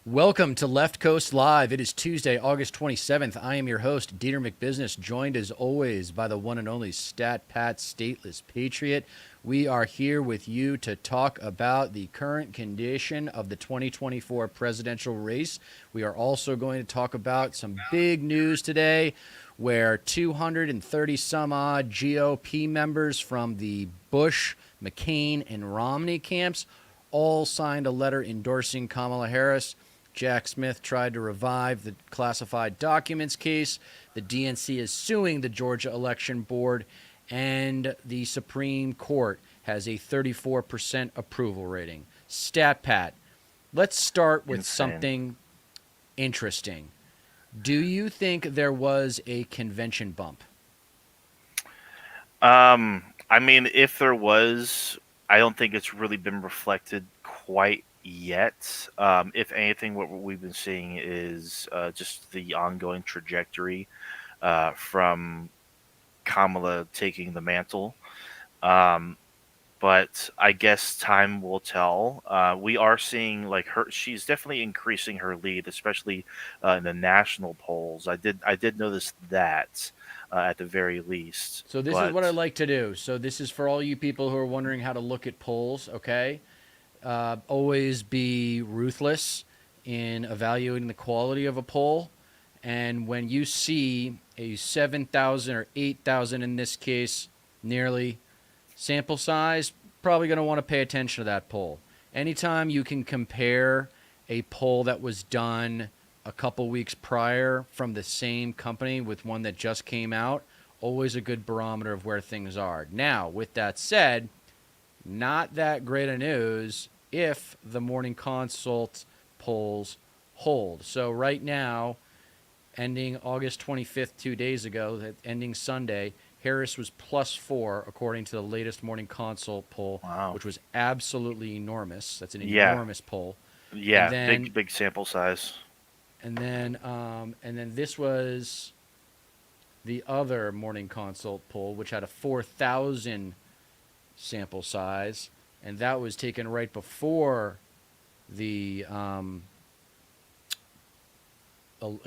Welcome to Left Coast Live. It is Tuesday, August 27th. I am your host, Dieter McBusiness, joined as always by the one and only Stat Pat Stateless Patriot. We are here with you to talk about the current condition of the 2024 presidential race. We are also going to talk about some big news today where 230 some odd GOP members from the Bush, McCain, and Romney camps all signed a letter endorsing Kamala Harris. Jack Smith tried to revive the classified documents case. The DNC is suing the Georgia Election Board, and the Supreme Court has a 34% approval rating. Stat Pat, let's start with something interesting. Do you think there was a convention bump? I mean, if there was, I don't think it's really been reflected quite yet. If anything, what we've been seeing is just the ongoing trajectory from Kamala taking the mantle. Um, but I guess time will tell. We are seeing like her; she's definitely increasing her lead, especially in the national polls. I did notice that at the very least, So this is what I but like to do. So this is for all you people who are wondering how to look at polls, okay? Always be ruthless in evaluating the quality of a poll. And when you see a 7,000 or 8,000 in this case, nearly sample size, probably going to want to pay attention to that poll. Anytime you can compare a poll that was done a couple weeks prior from the same company with one that just came out, always a good barometer of where things are. Now, with that said, not that great a news if the Morning Consult polls hold. So right now, ending August 25th, 2 days ago, ending Sunday, Harris was +4 according to the latest Morning Consult poll, wow. which was absolutely enormous. That's an Yeah, enormous poll. And yeah, then big sample size. and then this was the other Morning Consult poll, which had a 4,000 sample size, and that was taken right before the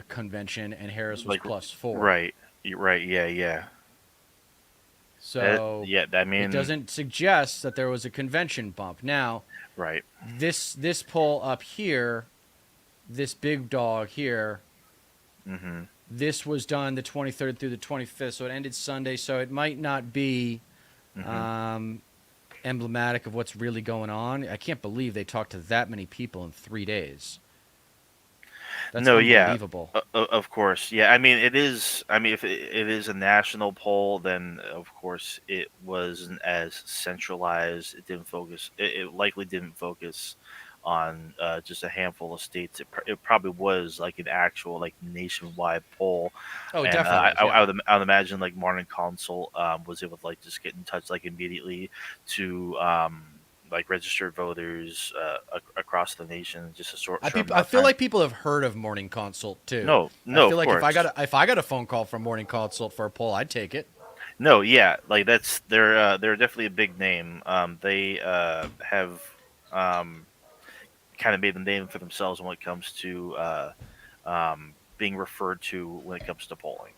convention, and Harris was Like, +4. right, right, yeah, yeah. So Yeah, I it mean, doesn't suggest that there was a convention bump. Now, right. this poll up here, this big dog here, Hmm. this was done the 23rd through the 25th, so it ended Sunday. So it might not be Hmm. um, emblematic of what's really going on. I can't believe they talked to that many people in 3 days. That's No, yeah, unbelievable. of course, yeah. I mean, it is. I mean, if it is a national poll, then of course it wasn't as centralized. It didn't focus. It likely didn't focus on just a handful of states. It probably was like an actual like nationwide poll, Oh, it and definitely was. Yeah. I would imagine like Morning Consult was able to like just get in touch like immediately to like registered voters across the nation, just a short I amount of feel time. like people have heard of Morning Consult too. No, I no, feel of like course. if I got a phone call from Morning Consult for a poll, I'd take it. No, yeah, like they're definitely a big name. They have um kind of made the name for themselves when it comes to being referred to when it comes to polling.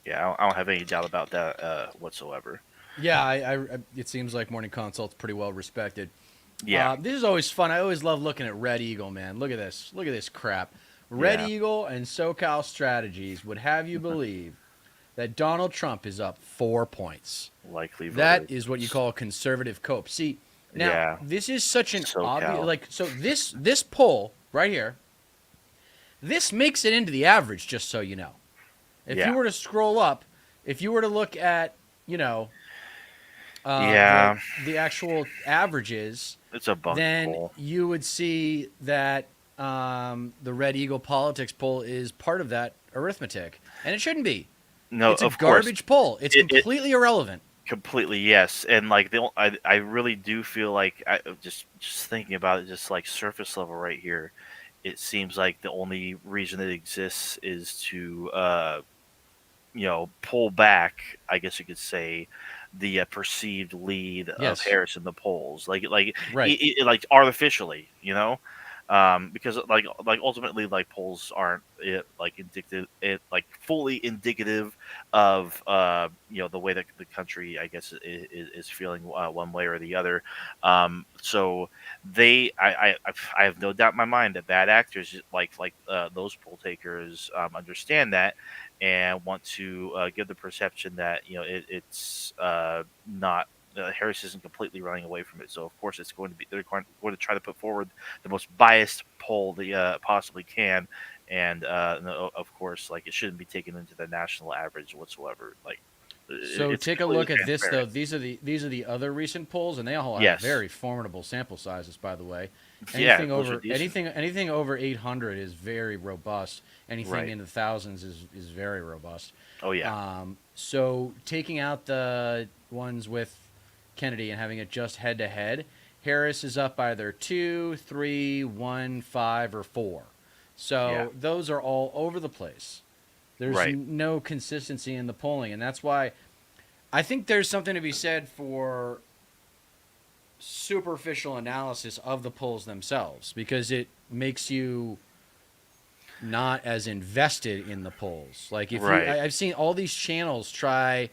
Yeah, I don't have any doubt about that whatsoever. Yeah, it seems like Morning Consult's pretty well respected. Yeah, This is always fun. I always love looking at Red Eagle, man. Look at this. Look at this crap. Red yeah, Eagle and SoCal Strategies would have you believe that Donald Trump is up 4 points. likely That voters. is what you call a conservative cope. See, now Yeah, this is such an obvious SoCal. so this poll right here, this makes it into the average. Just so you know, if you Yeah, were to scroll up, if you were to look at you know yeah, the actual averages, it's a bunk then poll. you would see that the Red Eagle Politics poll is part of that arithmetic, and it shouldn't be. No, It's a of course. garbage poll. It's It completely irrelevant. Completely, yes, and like I really do feel like just thinking about it, just like surface level right here, it seems like the only reason it exists is to pull back, I guess you could say, the perceived lead of Yes, Harris in the polls, like right. like artificially. because like ultimately like polls aren't like indicative like fully indicative of the way that the country I guess is feeling one way or the other. So I have no doubt in my mind that bad actors like those poll takers understand that and want to give the perception that it's not. Harris isn't completely running away from it, so of course it's going to be they're going to try to put forward the most biased poll they possibly can, and no, of course, like it shouldn't be taken into the national average whatsoever. Like So it's take a completely look at this though. transparent. These are the other recent polls, and they all have Yes, very formidable sample sizes. By the way, yeah, those are decent. anything over 800 is very robust. Anything Right. in the thousands is very robust. Oh yeah. So taking out the ones with Kennedy and having it just head to head, Harris is up either 2, 3, 1, 5, or 4. Yeah. So those are all over the place. There's Right. no consistency in the polling, and that's why I think there's something to be said for superficial analysis of the polls themselves because it makes you not as invested in the polls. Like if you, Right. I've seen all these channels try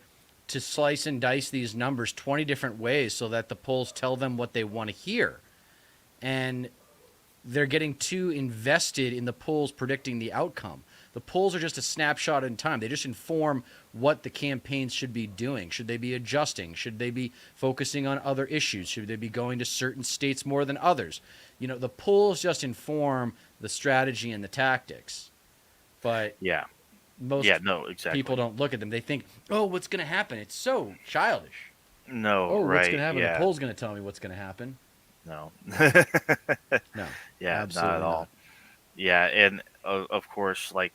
to slice and dice these numbers 20 different ways so that the polls tell them what they want to hear, and they're getting too invested in the polls predicting the outcome. The polls are just a snapshot in time. They just inform what the campaigns should be doing. Should they be adjusting? Should they be focusing on other issues? Should they be going to certain states more than others? The polls just inform the strategy and the tactics. But Yeah. Yeah. most No. people Exactly. don't look at them. They think, oh, what's going to happen? It's so childish. No. Oh, what's going Right. to happen? The Yeah. poll's going to tell me what's going to happen. No. No, Yeah. Not at absolutely all. not. Yeah, and of course, like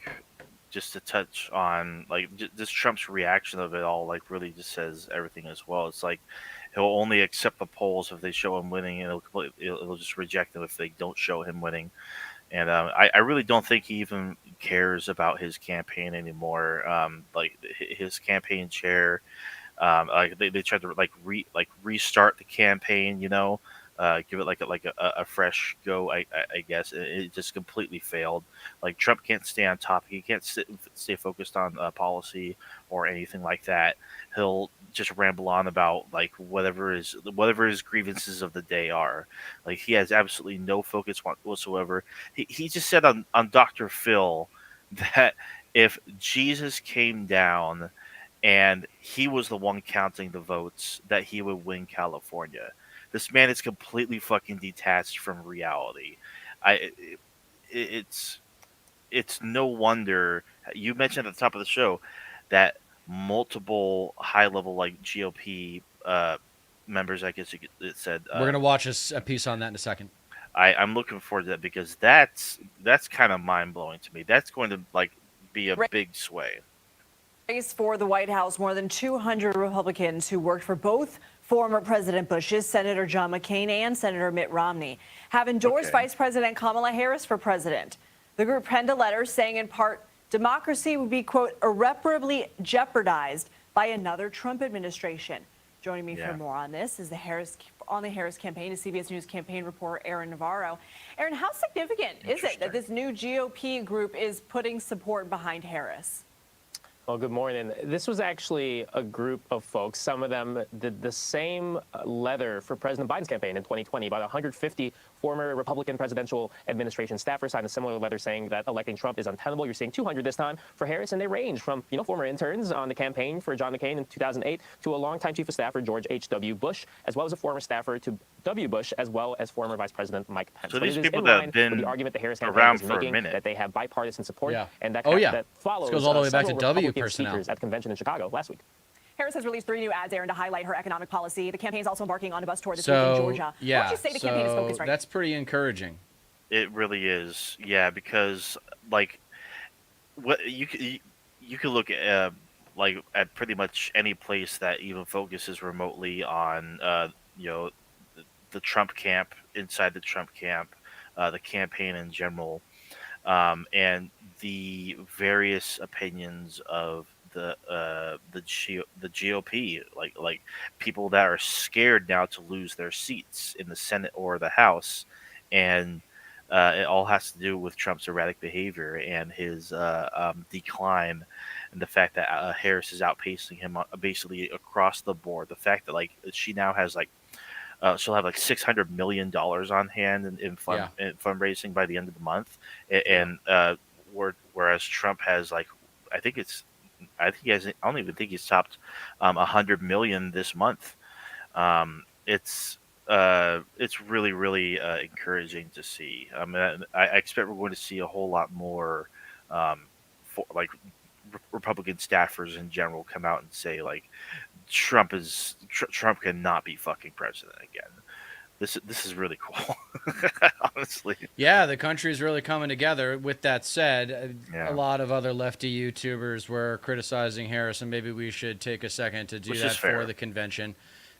just to touch on like just Trump's reaction of it all, like really just says everything as well. It's like he'll only accept the polls if they show him winning, and it'll just reject them if they don't show him winning. And I really don't think he even cares about his campaign anymore. Like his campaign chair, like they tried to like restart the campaign, give it like a fresh go. I guess it just completely failed. Like Trump can't stay on topic. He can't stay focused on policy or anything like that. He'll just ramble on about like whatever his grievances of the day are. Like he has absolutely no focus whatsoever. He just said on Dr. Phil that if Jesus came down and he was the one counting the votes that he would win California. This man is completely fucking detached from reality. It's it's no wonder you mentioned at the top of the show that multiple high level like GOP members, I guess it said. We're going to watch a piece on that in a second. I'm looking forward to that because that's kind of mind blowing to me. That's going to like be a big sway. Race for the White House, more than 200 Republicans who worked for both former President Bush's Senator John McCain and Senator Mitt Romney have endorsed Okay. Vice President Kamala Harris for president. The group penned a letter saying in part, democracy would be, quote, irreparably jeopardized by another Trump administration. Joining me Yeah. for more on this is the Harris campaign is CBS News campaign reporter Aaron Navarro. Aaron, how significant is it that Interesting. this new GOP group is putting support behind Harris? Well, good morning. This was actually a group of folks. Some of them did the same letter for President Biden's campaign in 2020. About 150 former Republican presidential administration staffers signed a similar letter saying that electing Trump is untenable. You're seeing 200 this time for Harris, and they range from former interns on the campaign for John McCain in 2008 to a longtime chief of staff for George H.W. Bush, as well as a former staffer to W. Bush, as well as former Vice President Mike Pence. So But these it is people in that line have been with the argument the Harris campaign around is for a making minute. that they have bipartisan support, Yeah. and that, Oh, yeah. that follows This goes all the way back to several W Republican personnel. speakers at the convention in Chicago last week. Harris has released 3 new ads, Aaron, to highlight her economic policy. The campaign is also embarking on a bus tour this week in So Georgia. yeah, What would you say the campaign is focused right now? that's pretty encouraging. It really is, yeah, because like what you could look at like at pretty much any place that even focuses remotely on you know the Trump camp, inside the Trump camp, the campaign in general, and the various opinions of the GOP, like people that are scared now to lose their seats in the Senate or the House, and It all has to do with Trump's erratic behavior and his decline, and the fact that Harris is outpacing him basically across the board. The fact that like she now has like she'll have like $600 million on hand Yeah. in fundraising by the end of the month, Yeah. and whereas Trump has like, I think it's, I think he has, I don't even think he's topped 100 million this month. It's really really encouraging to see. I mean, I expect we're going to see a whole lot more, for like Republican staffers in general come out and say like Trump cannot be fucking president again. This is really cool, honestly. Yeah, the country is really coming together. With that said, a Yeah, lot of other lefty YouTubers were criticizing Harris, and maybe we should take a second to do which that is for fair. the convention,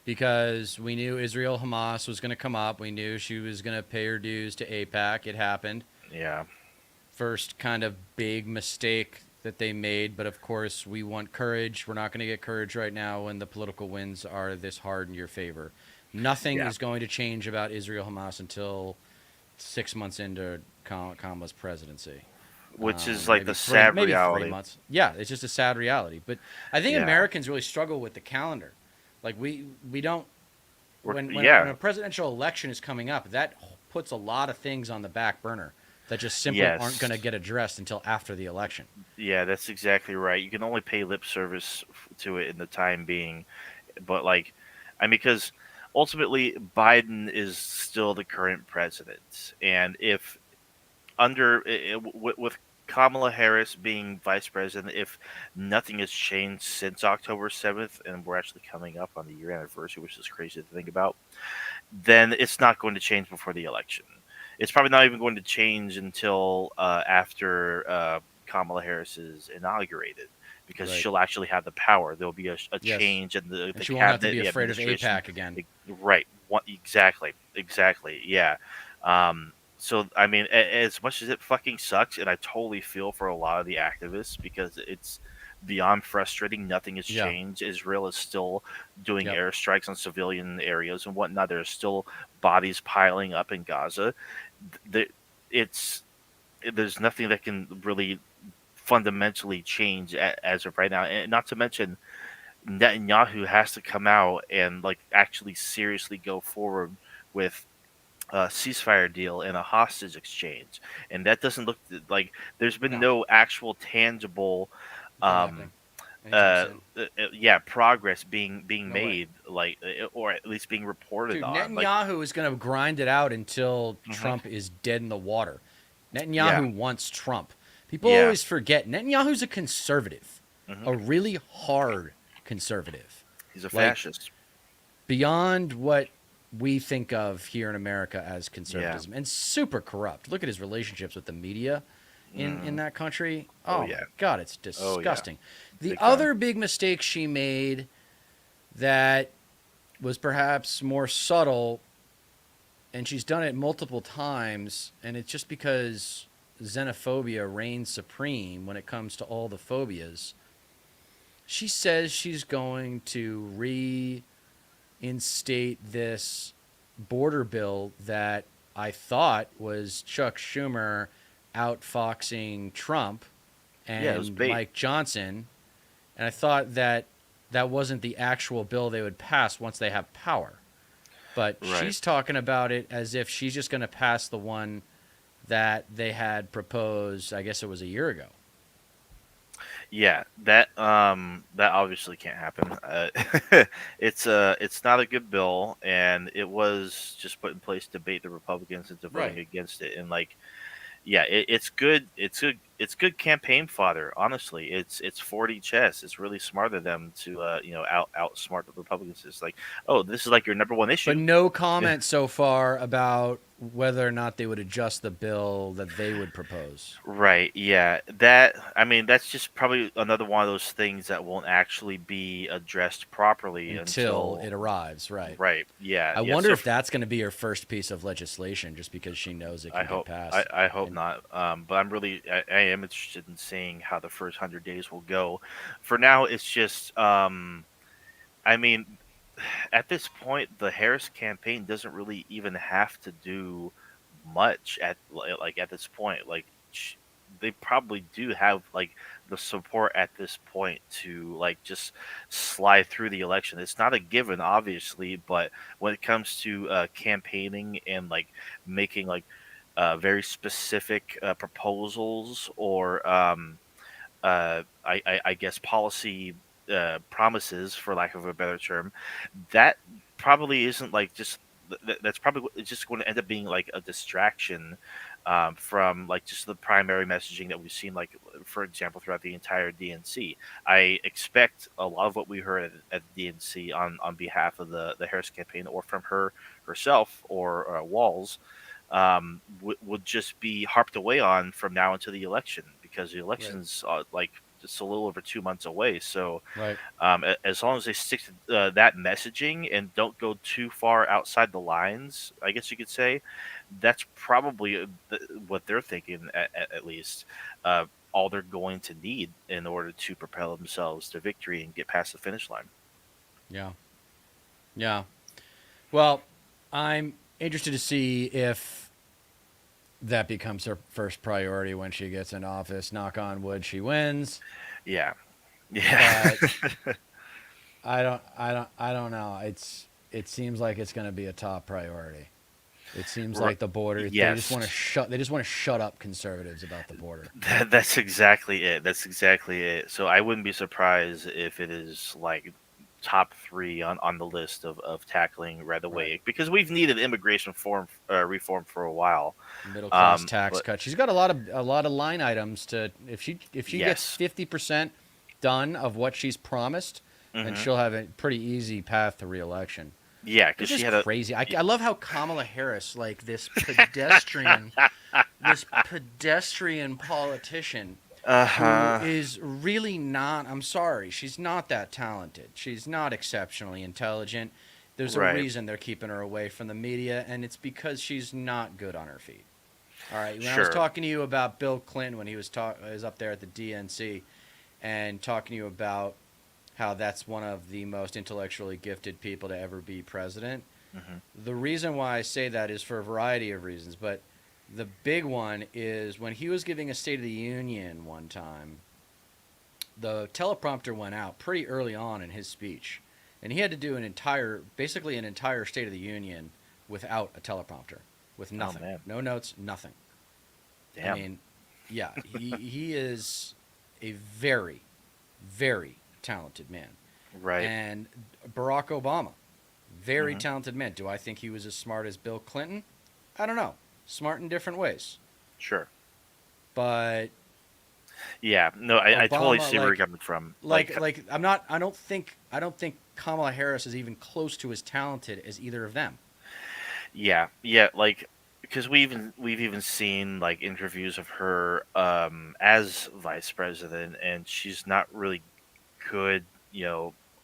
because we knew Israel Hamas was going to come up. We knew she was going to pay her dues to AIPAC. It happened. Yeah, First kind of big mistake that they made, but of course, we want courage. We're not going to get courage right now when the political winds are this hard in your favor. Nothing yeah, is going to change about Israel Hamas until 6 months into Kamala's presidency. which is like Maybe the three, sad maybe three reality. months. Yeah, it's just a sad reality. But I think Yeah, Americans really struggle with the calendar. Like we don't yeah, when a presidential election is coming up, that puts a lot of things on the back burner that just simply aren't going to yes, get addressed until after the election. yeah. That's exactly right. You can only pay lip service to it in the time being, but like, I mean, because ultimately Biden is still the current president, and if with Kamala Harris being vice president, if nothing has changed since October 7th, and we're actually coming up on the year anniversary, which is crazy to think about, then it's not going to change before the election. It's probably not even going to change until after Kamala Harris is inaugurated, because Right. she'll actually have the power. There'll be a Yes. change in And the she won't have to cabinet, be the afraid of administration. APAC again. Right. Exactly. Exactly. Yeah. So I mean, as much as it fucking sucks, and I totally feel for a lot of the activists, because it's beyond frustrating. Nothing has Yeah. changed. Israel is still doing Yep. airstrikes on civilian areas and whatnot. There's still bodies piling up in Gaza. Th- It's there's nothing that can really fundamentally change as of right now, and not to mention Netanyahu has to come out and like actually seriously go forward with a ceasefire deal and a hostage exchange, and that doesn't look like there's been No, no actual tangible, it's not happening um, anytime soon. yeah, progress being No way. made, like, or at least being reported Dude, on, like, Netanyahu is going to grind it out until mhm, Trump is dead in the water. yeah, Netanyahu wants Trump. People yeah, always forget Netanyahu's a conservative, hmm, a really hard conservative. he's a Like fascist, beyond what we think of here in America as yeah, conservatism, and super corrupt. Look at his relationships with the media in mm, that country. oh Oh my yeah, God, it's oh yeah, disgusting. The big time, other big mistake she made that was perhaps more subtle, and she's done it multiple times, and it's just because xenophobia reigns supreme when it comes to all the phobias. She says she's going to reinstate this border bill that I thought was Chuck Schumer outfoxing Trump yeah, it was and bait, Mike Johnson, and I thought that that wasn't the actual bill they would pass once they have power. But right. she's talking about it as if she's just going to pass the one that they had proposed, I guess it was a year ago. Yeah, that obviously can't happen. It's not a good bill, and it was just put in place to bait the Republicans into voting Right. against it. And like, yeah, it's good. It's good campaign fodder. Honestly, it's 4D chess. It's really smart of them to outsmart the Republicans. It's like, oh, this is like your number one But issue. no comment so far about whether or not they would adjust the bill that they would propose Right, yeah. That I mean, that's just probably another one of those things that won't actually be addressed properly until until. it arrives. Right. Right, yeah, I yeah. wonder So if that's going to be her first piece of legislation just because she knows it I can get hope I, passed. I hope And not. But I am interested in seeing how the first 100 days will go. For now, it's just I mean, at this point, the Harris campaign doesn't really even have to do much at like at this point. Like they probably do have like the support at this point to like just slide through the election. It's not a given, obviously, but when it comes to campaigning and like making like very specific proposals or I guess policy promises, for lack of a better term, that probably isn't like just that's probably just going to end up being like a distraction from like just the primary messaging that we've seen, like for example, throughout the entire DNC. I expect a lot of what we heard at DNC on behalf of the Harris campaign, or from her herself or Walls, would just be harped away on from now until the election, because the Right. election's like just a little over 2 months away. So Right. as long as they stick to that messaging and don't go too far outside the lines, I guess you could say, that's probably what they're thinking at least. All they're going to need in order to propel themselves to victory and get past the finish line. Yeah. Yeah. Well, I'm interested to see if that becomes her first priority when she gets in office. Knock on wood, she wins. Yeah. Yeah. But I don't know. It seems like it's going to be a top priority. It seems Right. like the border. They just want to Yes. shut. They just want to shut up conservatives about the border. That's exactly it. That's exactly it. So I wouldn't be surprised if it is like top three on the list of tackling right Right. away, because we've needed immigration reform for a while. Middle class tax But cut. She's got a lot of line items to. If she gets yes. 50% done of what she's promised, then Hmm. she'll have a pretty easy path to reelection. Yeah, It's because she just had a crazy. I love how Kamala Harris, like this pedestrian politician who uh-huh. is really not, I'm sorry, she's not that talented. She's not exceptionally intelligent. There's a Right. reason they're keeping her away from the media, and it's because she's not good on her feet. All right, when I was Sure. talking to you about Bill Clinton when he was up there at the DNC, and talking to you about how that's one of the most intellectually gifted people to ever be president. Hmm. The reason why I say that is for a variety of reasons, but the big one is when he was giving a State of the Union one time, the teleprompter went out pretty early on in his speech, and he had to do basically an entire State of the Union without a teleprompter, with Oh nothing, man. no notes, nothing. I Damn. mean, yeah, he is a very, very talented man. Right. And Barack Obama, very Hmm. talented man. Do I think he was as smart as Bill Clinton? I don't know. Smart in different ways. Sure. But Yeah. No, I totally Obama, see where you're coming from. I don't think Kamala Harris is even close to as talented as either of them. yeah, yeah, like because we've even seen like interviews of her as vice president, and she's not really good,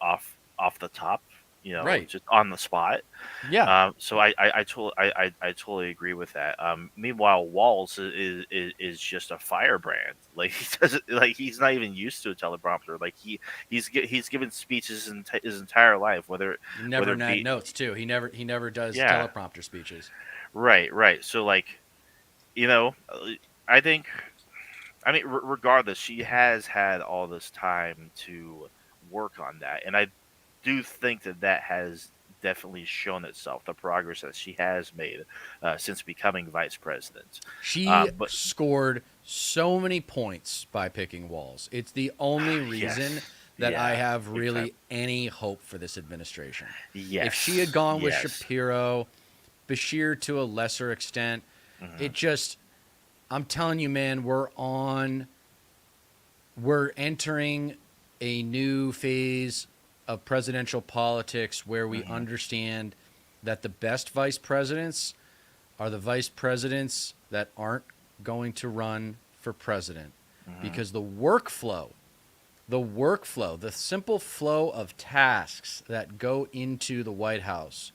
off the top, Right. just on the spot. Yeah. So I totally agree with that. Meanwhile, Walls is just a firebrand. Like he doesn't like he's not even used to a teleprompter. Like he's given speeches his entire life, whether He never it had be notes too. He never does yeah, teleprompter speeches. right. So like you know, I think I mean regardless, she has had all this time to work on that, and I do think that has definitely shown itself, the progress that she has made since becoming vice president. She But scored so many points by picking Walls. It's the only reason yes, that I yeah, have big time. really any hope for this administration. If she had Yes, gone with yes. Shapiro, Bashir to a lesser extent, Hmm. it just, I'm telling you, man, we're entering a new phase of presidential politics where we Hmm. understand that the best vice presidents are the vice presidents that aren't going to run for president, Hmm. because the simple flow of tasks that go into the White House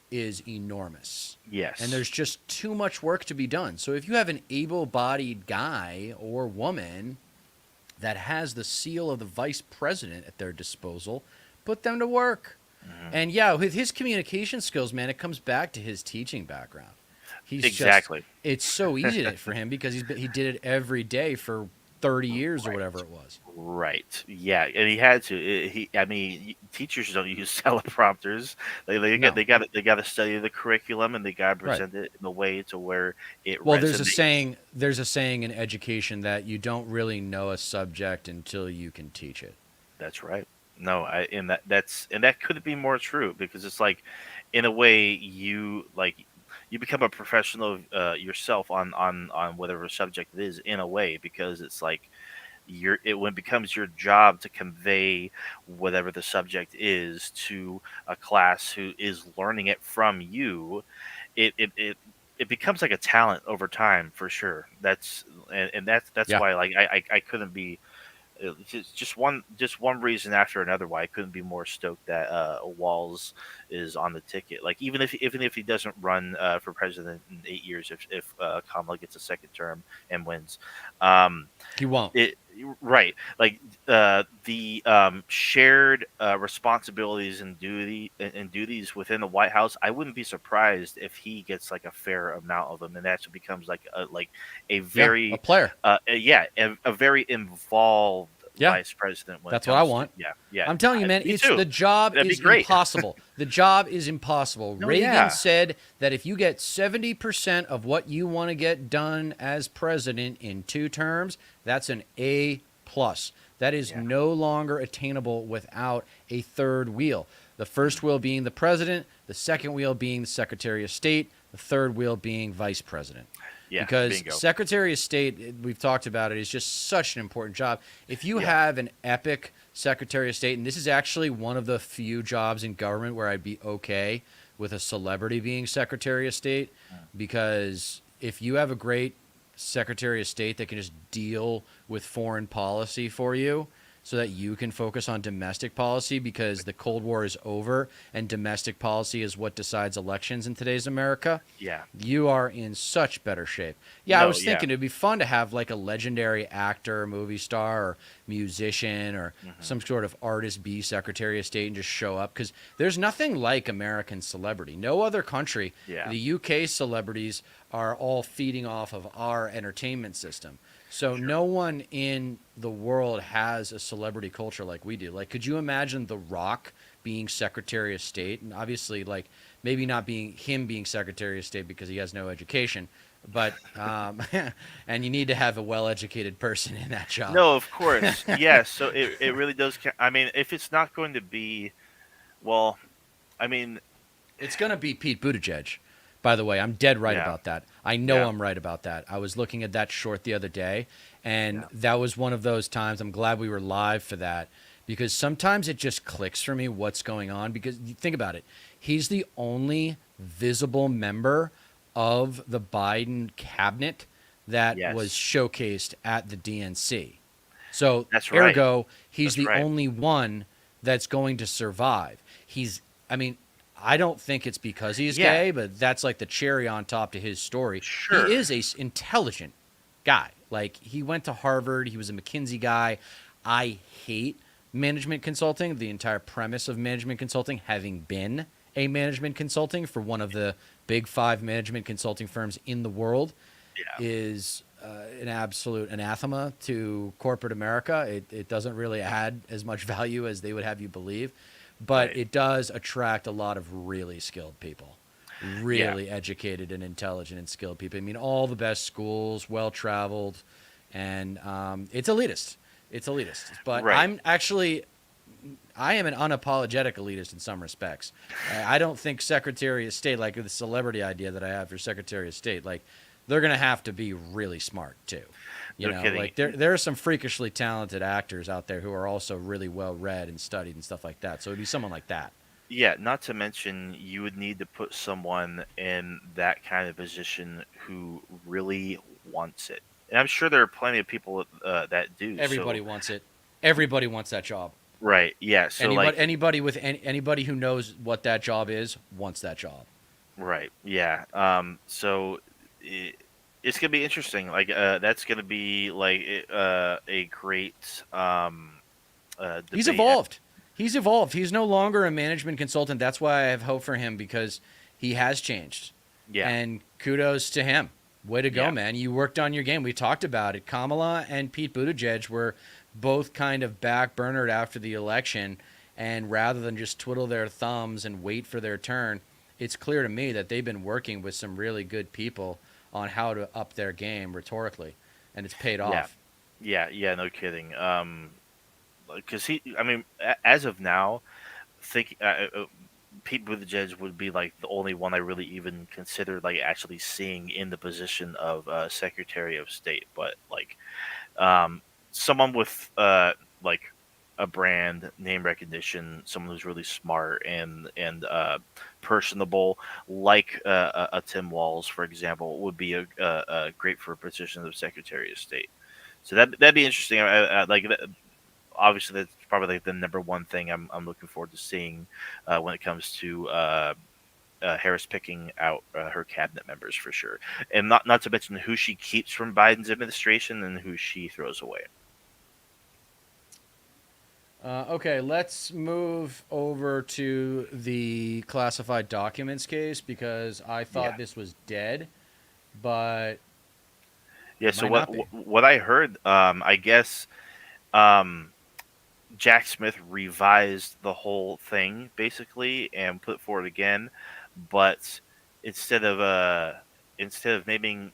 is enormous. And Yes. there's just too much work to be done. So if you have an able-bodied guy or woman that has the seal of the vice president at their disposal, put them to work. Hmm. And yeah, with his communication skills, man, it comes back to his teaching background. He's Exactly. it's so easy for him because he did it every day for 30 years or Right. whatever it was. Right. Yeah, and he had to. I mean, teachers don't use teleprompters. No. They got to study the curriculum, and they got to Right. present it in a way to where it Well, resonates. there's a saying in education that you don't really know a subject until you can teach it. That's right. No, and that couldn't be more true because it's like, in a way, you become a professional yourself on whatever subject it is in a way because it's like when it becomes your job to convey whatever the subject is to a class who is learning it from you, it becomes like a talent over time for sure. That's Yeah. why like I couldn't be just one reason after another why I couldn't be more stoked that Walls is on the ticket. Like even if he doesn't run for president in 8 years, if Kamala gets a second term and wins, um, He won't. it right like the shared responsibilities and duties within the White House. I wouldn't be surprised if he gets like a fair amount of them, and that becomes like a Yeah, a very player. a very involved Yeah. vice president when it That's what I comes want. to, yeah. I'm telling you, man, Me it's too. the job That'd be is great. impossible. The job is impossible. No, Reagan yeah. said that if you get 70% of what you want to get done as president in 2 terms, that's an A plus. That is Yeah. no longer attainable without a third wheel. The first wheel being the president, the second wheel being the Secretary of State, the third wheel being vice president. Yeah, Because bingo. Secretary of State, we've talked about it, is just such an important job. If you Yeah. have an epic Secretary of State, and this is actually one of the few jobs in government where I'd be okay with a celebrity being Secretary of State, because if you have a great Secretary of State that can just deal with foreign policy for you so that you can focus on domestic policy because the Cold War is over and domestic policy is what decides elections in today's America, Yeah. you are in such better shape. Yeah, I No, was yeah. thinking it'd be fun to have like a legendary actor, movie star, or musician, or some sort of artist be Secretary of State and just show up because there's nothing like American celebrity. No other country. Yeah. The UK celebrities are all feeding off of our entertainment system. So no one in the world has a celebrity culture like we do. Like, could you imagine The Rock being Secretary of State? And obviously, like, maybe not being Secretary of State because he has no education, but and you need to have a well-educated person in that job. No, of course. Yeah, so it really does I mean, if it's not going to be, well, I mean, It's going to be Pete Buttigieg. By the way, I'm dead right Yeah. about that. I know Yeah. I'm right about that. I was looking at that short the other day, and Yeah. that was one of those times. I'm glad we were live for that because sometimes it just clicks for me what's going on. Because you think about it, he's the only visible member of the Biden cabinet that Yes. was showcased at the DNC. So, That's right. ergo, he's That's the right. only one that's going to survive. I mean, I don't think it's because he's Yeah. gay, but that's like the cherry on top to his story. Sure. He is a intelligent guy. Like, he went to Harvard. He was a McKinsey guy. I hate management consulting. The entire premise of management consulting, having been a management consulting for one of the big 5 management consulting firms in the world, Yeah. is an absolute anathema to corporate America. It doesn't really add as much value as they would have you believe, but Right. it does attract a lot of really skilled people, really educated and intelligent and skilled people. I mean, all the best schools, well-traveled, and it's elitist. It's elitist. But Right. I am an unapologetic elitist in some respects. I don't think Secretary of State, like the celebrity idea that I have for Secretary of State, like they're going to have to be really smart too. You No know, kidding. like there are some freakishly talented actors out there who are also really well read and studied and stuff like that. So it'd be someone like that. Yeah, not to mention you would need to put someone in that kind of position who really wants it. And I'm sure there are plenty of people that do. Everybody So, wants it. Everybody wants that job. right. Yeah. So like Anybody who knows what that job is wants that job. right. Yeah. So it's gonna be interesting. Like that's gonna be like a great He's debate. evolved. He's evolved. He's no longer a management consultant. That's why I have hope for him because he has changed. Yeah. And kudos to him. Way to go, Yeah. man. You worked on your game. We talked about it. Kamala and Pete Buttigieg were both kind of backburnered after the election. And rather than just twiddle their thumbs and wait for their turn, it's clear to me that they've been working with some really good people on how to up their game rhetorically. And it's paid off. Yeah, no kidding. Because as of now, Pete Buttigieg would be like the only one I really even considered like actually seeing in the position of Secretary of State. But like someone with like a brand, name recognition, someone who's really smart and personable, like a Tim Walz, for example, would be a great for a position of Secretary of State. So that'd be interesting. Obviously, that's probably like the number one thing I'm looking forward to seeing when it comes to Harris picking out her cabinet members for sure, and not to mention who she keeps from Biden's administration and who she throws away. Okay, let's move over to the classified documents case because I thought Yeah. this was dead, but Yeah. it So might not be. what I heard, I guess, Jack Smith revised the whole thing basically and put it forward again, but instead of instead of naming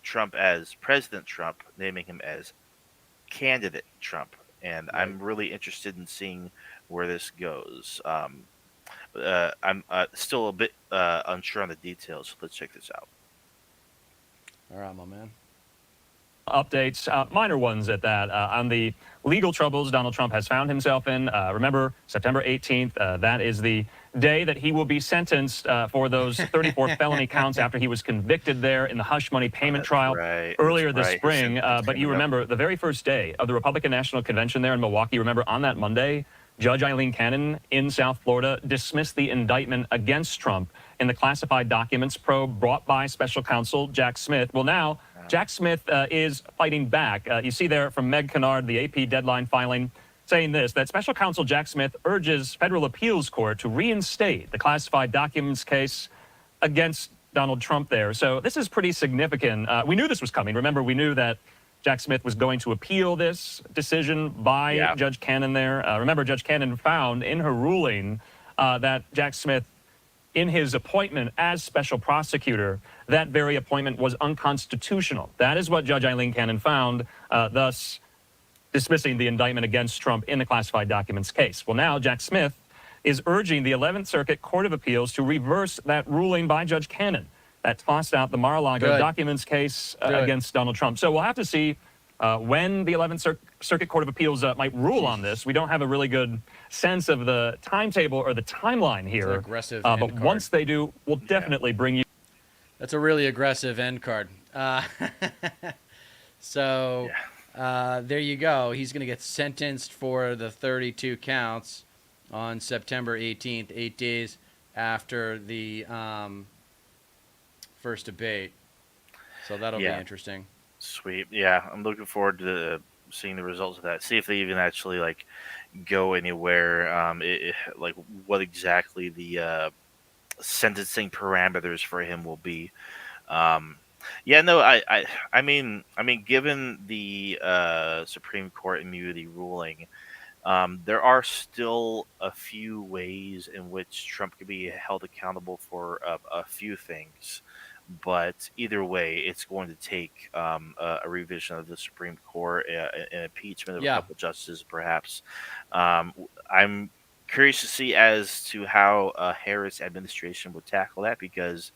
Trump as President Trump, naming him as candidate Trump, and Right. I'm really interested in seeing where this goes. I'm still a bit unsure on the details, so let's check this out. All right, my man. Updates, minor ones at that, on the legal troubles Donald Trump has found himself in. Remember, September 18th, that is the day that he will be sentenced for those 34 felony counts after he was convicted there in the hush money payment That's trial right, earlier that's this right. spring. That's But you coming up. remember the very first day of the Republican National Convention there in Milwaukee, remember on that Monday, Judge Eileen Cannon in South Florida dismissed the indictment against Trump in the classified documents probe brought by special counsel Jack Smith. Well, now Jack Smith is fighting back. You see there from Meg Kennard, the AP deadline filing, saying this, that special counsel Jack Smith urges federal appeals court to reinstate the classified documents case against Donald Trump there. So this is pretty significant. We knew this was coming. Remember, we knew that Jack Smith was going to appeal this decision by Judge Cannon there. Remember, Judge Cannon found in her ruling that Jack Smith, in his appointment as special prosecutor, that very appointment was unconstitutional. That is what Judge Eileen Cannon found, thus dismissing the indictment against Trump in the classified documents case. Well, now Jack Smith is urging the 11th Circuit Court of Appeals to reverse that ruling by Judge Cannon that tossed out the Mar-a-Lago Good. documents case Good. against Donald Trump. So we'll have to see when the 11th Circuit Court of Appeals might rule on this. We don't have a really good sense of the timetable or the timeline here. It's an aggressive but end card. once they do, we'll definitely bring you. That's a really aggressive end card. So there you go. He's going to get sentenced for the 32 counts on September 18th, 8 days after the first debate. So that'll be Yeah. interesting. Sweet. Yeah, I'm looking forward to seeing the results of that. See if they even actually like go anywhere. Like what exactly the sentencing parameters for him will be. Yeah, no, I mean, given the Supreme Court immunity ruling, there are still a few ways in which Trump could be held accountable for a few things. But either way, it's going to take a revision of the Supreme Court, an impeachment of a couple justices, perhaps. I'm curious to see as to how Harris administration would tackle that because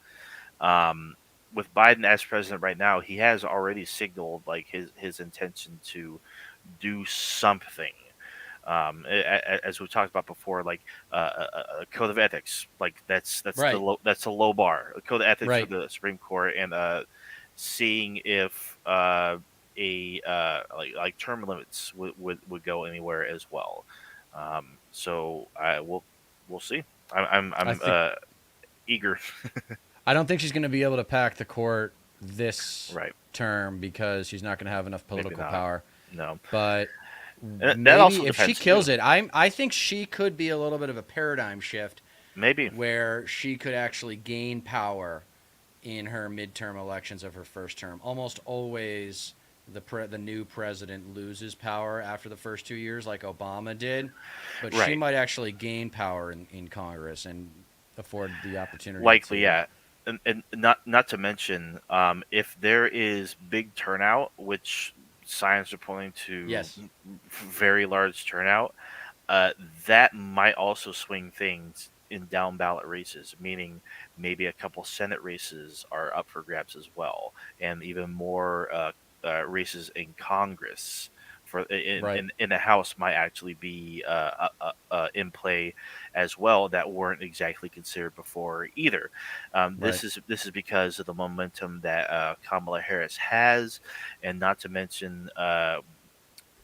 with Biden as president right now, he has already signaled like his intention to do something. As we talked about before, like a code of ethics, like that's Right. that's a low bar. A code of ethics Right. for the Supreme Court, and seeing if like term limits would go anywhere as well. So we'll see. I'm I think- eager. I don't think she's going to be able to pack the court this Right. term because she's not going to have enough political not. power. No. But That maybe also if she depends, kills too. it, I think she could be a little bit of a paradigm shift Maybe. where she could actually gain power in her midterm elections of her first term. Almost always the new president loses power after the first 2 years, like Obama did, but she Right. might actually gain power in Congress and afford the opportunity Likely, to. yeah. And not to mention, if there is big turnout, which signs are pointing to Yes. very large turnout, uh, that might also swing things in down ballot races, meaning maybe a couple Senate races are up for grabs as well, and even more races in Congress. For Right. in the House might actually be in play as well that weren't exactly considered before either. Right. This is because of the momentum that Kamala Harris has, and not to mention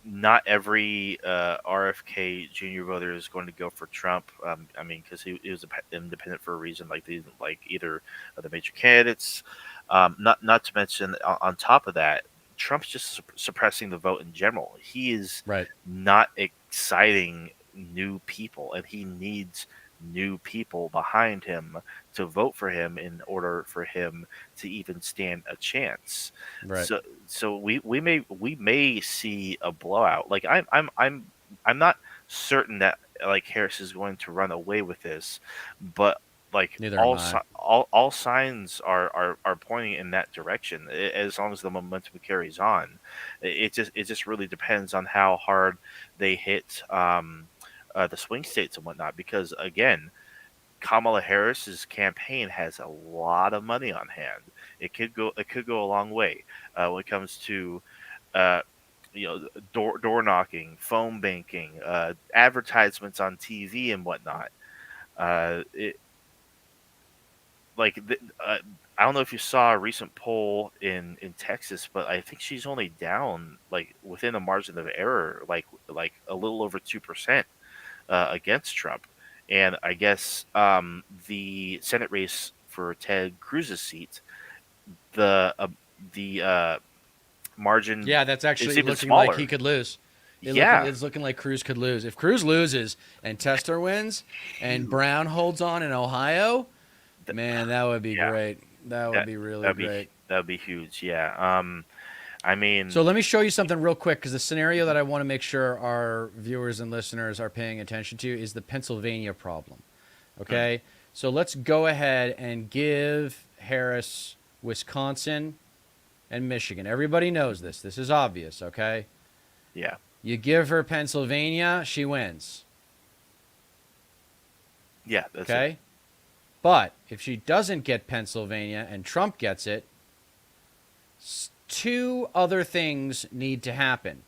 not every RFK junior voter is going to go for Trump. I mean, because he was independent for a reason. Like they didn't like either of the major candidates. Not to mention, on top of that, Trump's just suppressing the vote in general. He is Right. not exciting new people, and he needs new people behind him to vote for him in order for him to even stand a chance. Right. So we may see a blowout. Like I'm not certain that like Harris is going to run away with this, but like Neither am I. all signs are pointing in that direction. As long as the momentum carries on, it just really depends on how hard they hit the swing states and whatnot. Because again, Kamala Harris's campaign has a lot of money on hand. It could go a long way when it comes to uh, door knocking, phone banking, advertisements on TV and whatnot. It like I don't know if you saw a recent poll in Texas, but I think she's only down like within a margin of error, like a little over 2% against Trump. And I guess the Senate race for Ted Cruz's seat, the uh, the margin Yeah, that's is actually even looking like smaller. he could lose. Yeah, It's looking like Cruz could lose. If Cruz loses and Tester wins and Brown holds on in Ohio, th- man, that would be yeah, great. That would that be really that'd be great. that'd be huge. Yeah. I So mean, let me show you something real quick because the scenario that I want to make sure our viewers and listeners are paying attention to is the Pennsylvania problem. Okay? So let's go ahead and give Harris Wisconsin and Michigan. Everybody knows this. This is obvious, okay? yeah, You give her Pennsylvania, she wins. yeah. That's it. Okay? But if she doesn't get Pennsylvania and Trump gets it, two other things need to happen.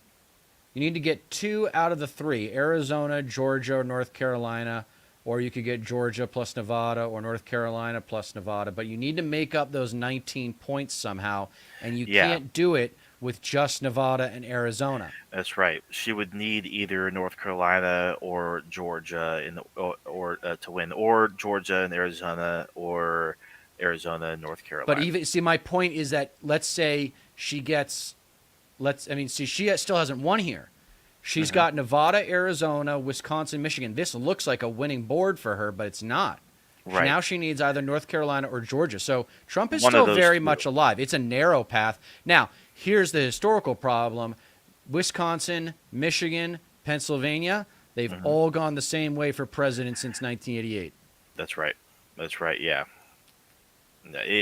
You need to get 2 out of the 3, Arizona, Georgia, or North Carolina, or you could get Georgia plus Nevada or North Carolina plus Nevada. But you need to make up those 19 points somehow, and you Yeah. can't do it with just Nevada and Arizona. That's right. She would need either North Carolina or Georgia or to win, or Georgia and Arizona, or Arizona and North But Carolina. even see, my point is that let's say she gets, she still hasn't won here. She's got Nevada, Arizona, Wisconsin, Michigan. This looks like a winning board for her, but it's not. Right. Now she needs either North Carolina or Georgia. So Trump is One of still those very two. much alive. It's a narrow path. Now, here's the historical problem. Wisconsin, Michigan, Pennsylvania, they've all gone the same way for president since 1988. That's right. That's right. Yeah.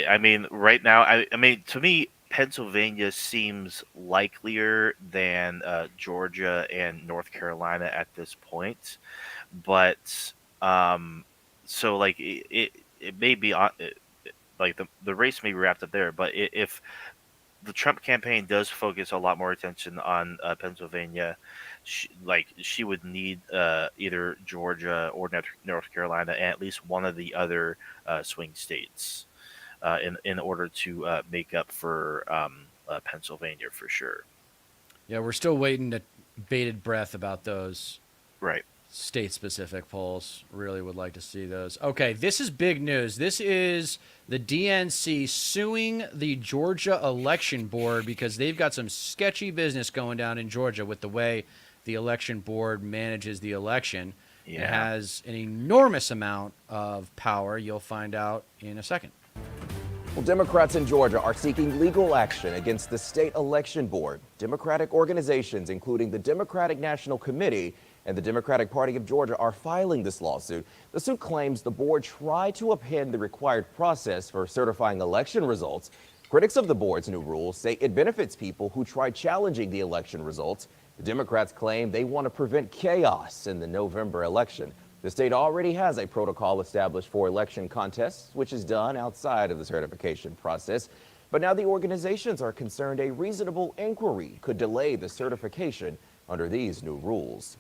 I mean, right now, I mean, to me, Pennsylvania seems likelier than Georgia and North Carolina at this point. But so like it may be like the race may be wrapped up there. But if the Trump campaign does focus a lot more attention on Pennsylvania, she would need either Georgia or North Carolina and at least one of the other swing states in order to make up for Pennsylvania for sure. Yeah, we're still waiting to bated breath about those Right. state-specific polls. Really would like to see those. Okay, this is big news. This is the DNC suing the Georgia Election Board because they've got some sketchy business going down in Georgia with the way the election board manages the election. It Yeah. has an enormous amount of power. You'll find out in a second. Well, Democrats in Georgia are seeking legal action against the state election board. Democratic organizations, including the Democratic National Committee and the Democratic Party of Georgia, are filing this lawsuit. The suit claims the board tried to append the required process for certifying election results. Critics of the board's new rules say it benefits people who tried challenging the election results. The Democrats claim they want to prevent chaos in the November election. The state already has a protocol established for election contests, which is done outside of the certification process. But now the organizations are concerned a reasonable inquiry could delay the certification under these new rules.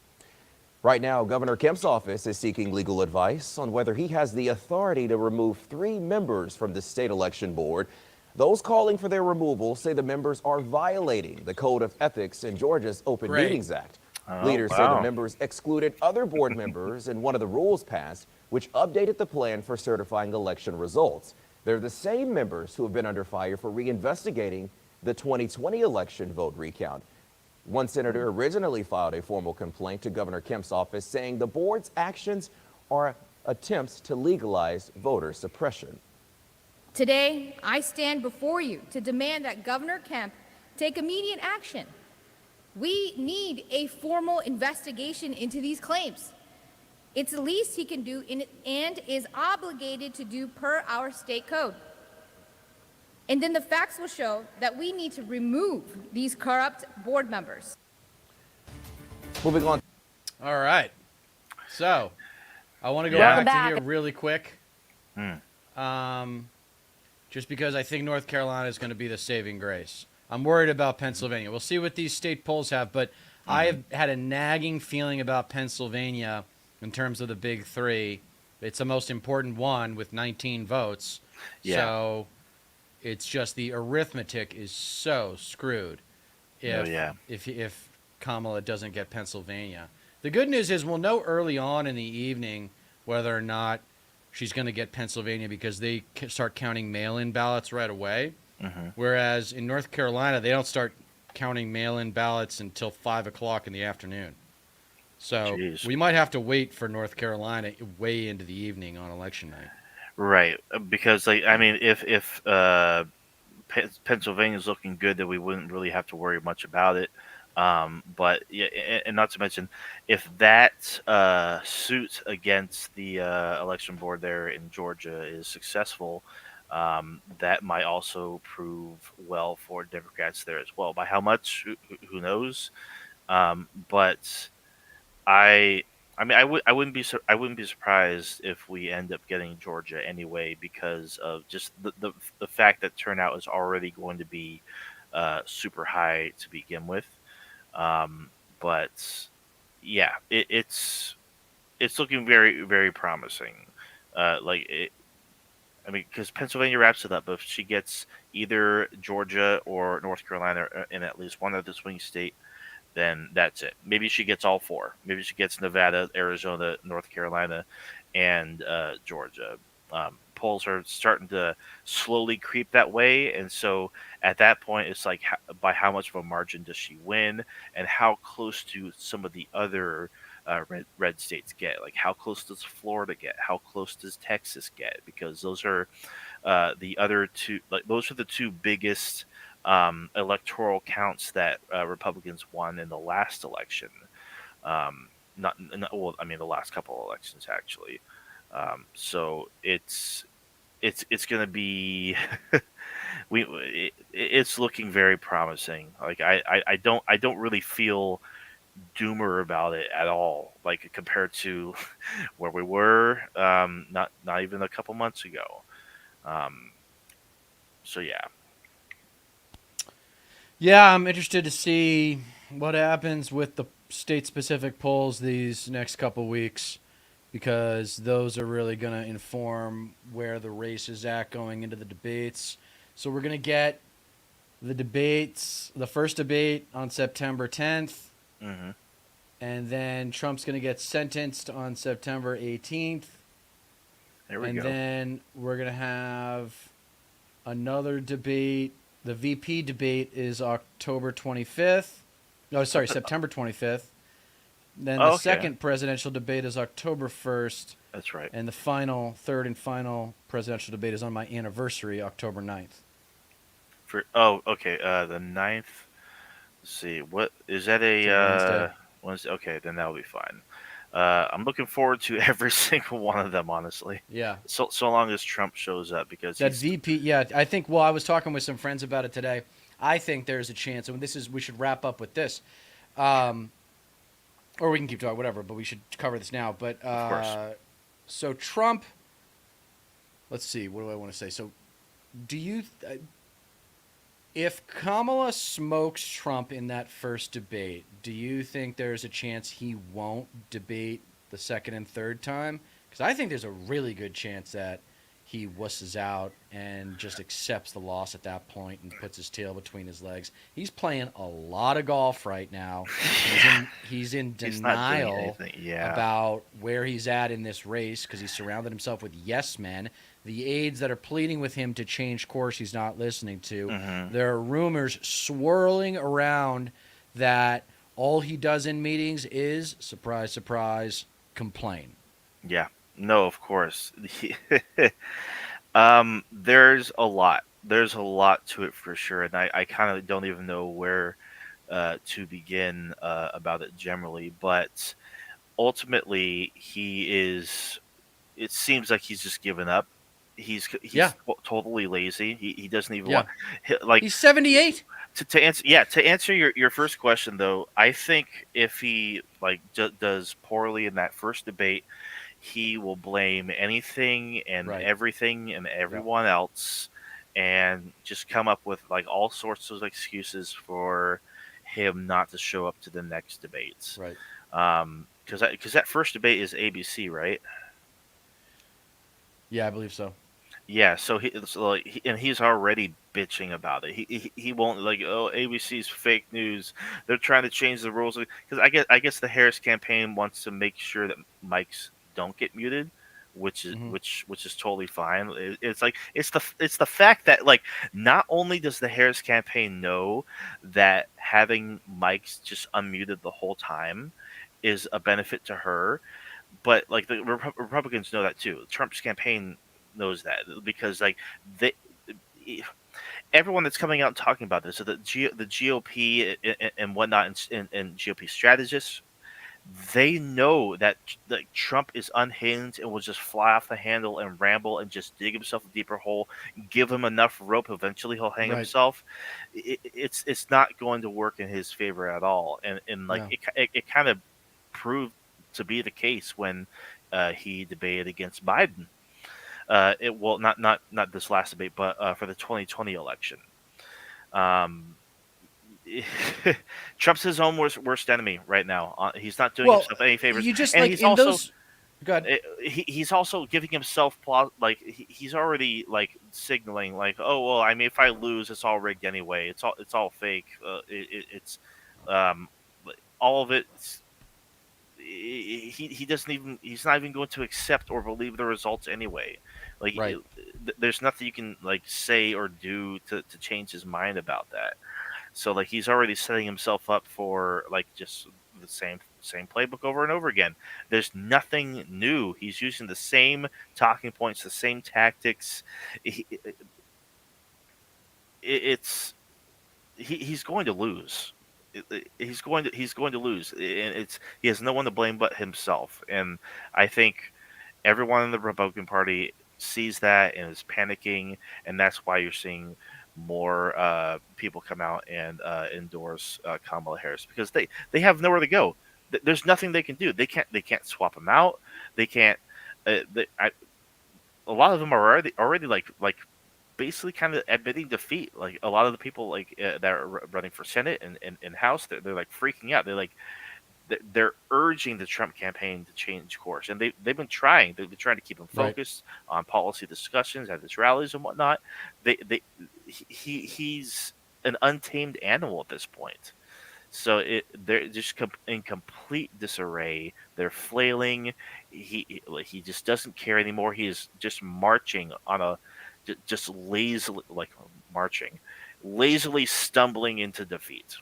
Right now, Governor Kemp's office is seeking legal advice on whether he has the authority to remove 3 members from the state election board. Those calling for their removal say the members are violating the Code of Ethics in Georgia's Open Great. Meetings Act. Oh, Leaders say wow. the members excluded other board members in one of the rules passed, which updated the plan for certifying election results. They're the same members who have been under fire for reinvestigating the 2020 election vote recount. One senator originally filed a formal complaint to Governor Kemp's office saying the board's actions are attempts to legalize voter suppression. Today, I stand before you to demand that Governor Kemp take immediate action. We need a formal investigation into these claims. It's the least he can do and is obligated to do per our state code. And then the facts will show that we need to remove these corrupt board members. Moving on. All right. So, I want to go Yeah. back to here really quick. Just because I think North Carolina is going to be the saving grace. I'm worried about Pennsylvania. We'll see what these state polls have, but I have had a nagging feeling about Pennsylvania in terms of the big 3. It's the most important one with 19 votes. Yeah. So it's just the arithmetic is so screwed if Kamala doesn't get Pennsylvania. The good news is we'll know early on in the evening whether or not she's going to get Pennsylvania because they start counting mail-in ballots right away. Whereas in North Carolina, they don't start counting mail-in ballots until 5 o'clock in the afternoon. So Jeez. we might have to wait for North Carolina way into the evening on election night. Right, because if Pennsylvania's looking good, then we wouldn't really have to worry much about it. But yeah, and not to mention, if that suit against the election board there in Georgia is successful, that might also prove well for Democrats there as well. By how much, who knows? But I wouldn't be surprised if we end up getting Georgia anyway because of just the fact that turnout is already going to be super high to begin with. But yeah, it's looking very, very promising. Because Pennsylvania wraps it up. But if she gets either Georgia or North Carolina in at least one of the swing state, then that's it. Maybe she gets all 4. Maybe she gets Nevada, Arizona, North Carolina, and Georgia. Polls are starting to slowly creep that way, and so at that point, it's like by how much of a margin does she win, and how close to some of the other red states get? Like how close does Florida get? How close does Texas get? Because those are the other 2. Like those are the 2 biggest electoral counts that Republicans won in the last election. The last couple of elections actually. So it's going to be it's looking very promising. Like I don't really feel doomer about it at all. Like compared to where we were, not even a couple months ago. So yeah. Yeah, I'm interested to see what happens with the state-specific polls these next couple weeks because those are really going to inform where the race is at going into the debates. So we're going to get the debates, the first debate on September 10th, and then Trump's going to get sentenced on September 18th. There we and go. Then we're going to have another debate. The VP debate is October 25th. No, sorry, September 25th. Then the second presidential debate is October 1st. That's right. And the third and final presidential debate is on my anniversary, October 9th. Okay. The 9th. Let's see. What is that? It's a Wednesday. Wednesday. Okay, then that'll be fine. I'm looking forward to every single one of them, honestly. Yeah. So long as Trump shows up, because That he's VP, yeah, I think. Well, I was talking with some friends about it today. I think there's a chance, and we should wrap up with this, or we can keep talking, whatever. But we should cover this now. But Of course. so Trump. Let's see. What do I want to say? So, do you, if Kamala smokes Trump in that first debate, do you think there's a chance he won't debate the second and third time? Because I think there's a really good chance that he wusses out and just accepts the loss at that point and puts his tail between his legs. He's playing a lot of golf right now. He's in He's not doing denial anything. Yeah. about where he's at in this race because he's surrounded himself with yes men. The aides that are pleading with him to change course, he's not listening to. Mhm. There are rumors swirling around that all he does in meetings is, surprise, surprise, complain. Yeah. No, of course. There's a lot. There's a lot to it for sure, and I kind of don't even know where to begin about it generally. But ultimately, he is. It seems like he's just given up. He's Yeah. totally lazy. He doesn't even Yeah. want like He's 78. to answer. Yeah, to answer your first question though, I think if he like does poorly in that first debate, he will blame anything and Right. everything and everyone else, and just come up with like all sorts of excuses for him not to show up to the next debates. Right. Because that first debate is ABC, right? Yeah, I believe so. Yeah, and he's already bitching about it. He won't, like, oh, ABC's fake news. They're trying to change the rules because I guess the Harris campaign wants to make sure that mics don't get muted, which is Mhm. which is totally fine. It's like it's the fact that, like, not only does the Harris campaign know that having mics just unmuted the whole time is a benefit to her, but like the Republicans know that too. Trump's campaign knows that because like they everyone that's coming out and talking about this, so the GOP and whatnot, and GOP strategists, they know that Trump is unhinged and will just fly off the handle and ramble and just dig himself a deeper hole. Give him enough rope, eventually he'll hang Right. himself. It's not going to work in his favor at all, and like No. it kind of proved to be the case when he debated against Biden. It well, not this last debate, but for the 2020 election. Um, Trump's his own worst enemy right now. He's not doing Well, himself any favors, you just and like he's in also those. Go ahead. he's also giving himself like he's already like signaling like, oh well, I mean, if I lose, it's all rigged anyway. It's all fake. It's um, all of it. He doesn't even he's not even going to accept or believe the results anyway. Like Right. there's nothing you can like say or do to change his mind about that. So like he's already setting himself up for like just the same playbook over and over again. There's nothing new. He's using the same talking points, the same tactics. It's he's going to lose. He's going to lose, and he has no one to blame but himself. And I think everyone in the Republican Party sees that and is panicking, and that's why you're seeing more people come out and endorse Kamala Harris because they have nowhere to go. There's nothing they can do. They can't swap them out. They can't. A lot of them are already like basically kind of admitting defeat. Like a lot of the people like that are running for Senate and House, they're like freaking out. They're urging the Trump campaign to change course, and they've been trying. They've been trying to keep him Right. focused on policy discussions at his rallies and whatnot. He's an untamed animal at this point. So they're just in complete disarray. They're flailing. He just doesn't care anymore. He is just marching on just lazily, like marching, lazily stumbling into defeat.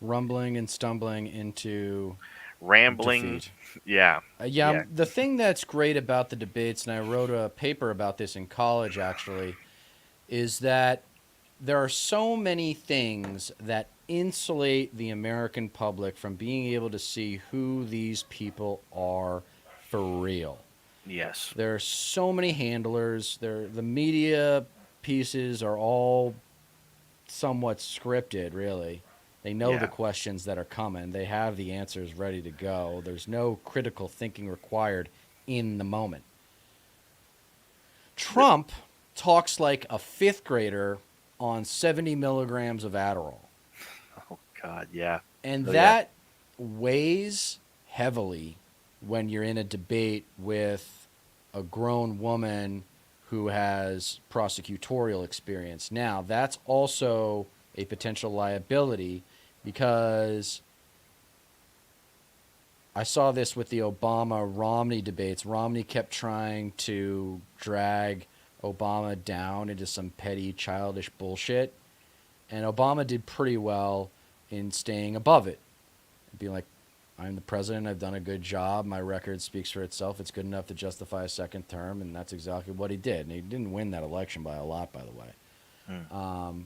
Rumbling and stumbling into rambling. defeat. Yeah, Yeah, yeah, the thing that's great about the debates, and I wrote a paper about this in college actually, is that there are so many things that insulate the American public from being able to see who these people are for real. yes, There are so many handlers. The media pieces are all somewhat scripted, really. They know the yeah, questions that are coming. They have the answers ready to go. There's no critical thinking required in the moment. Trump talks like a fifth grader on 70 milligrams of Adderall. oh God, yeah, And oh, yeah, that weighs heavily when you're in a debate with a grown woman who has prosecutorial experience. Now, that's also a potential liability because I saw this with the Obama Romney debates. Romney kept trying to drag Obama down into some petty, childish bullshit. And Obama did pretty well in staying above it. Being like, I'm the president. I've done a good job. My record speaks for itself. It's good enough to justify a second term. And that's exactly what he did. And he didn't win that election by a lot, by the way.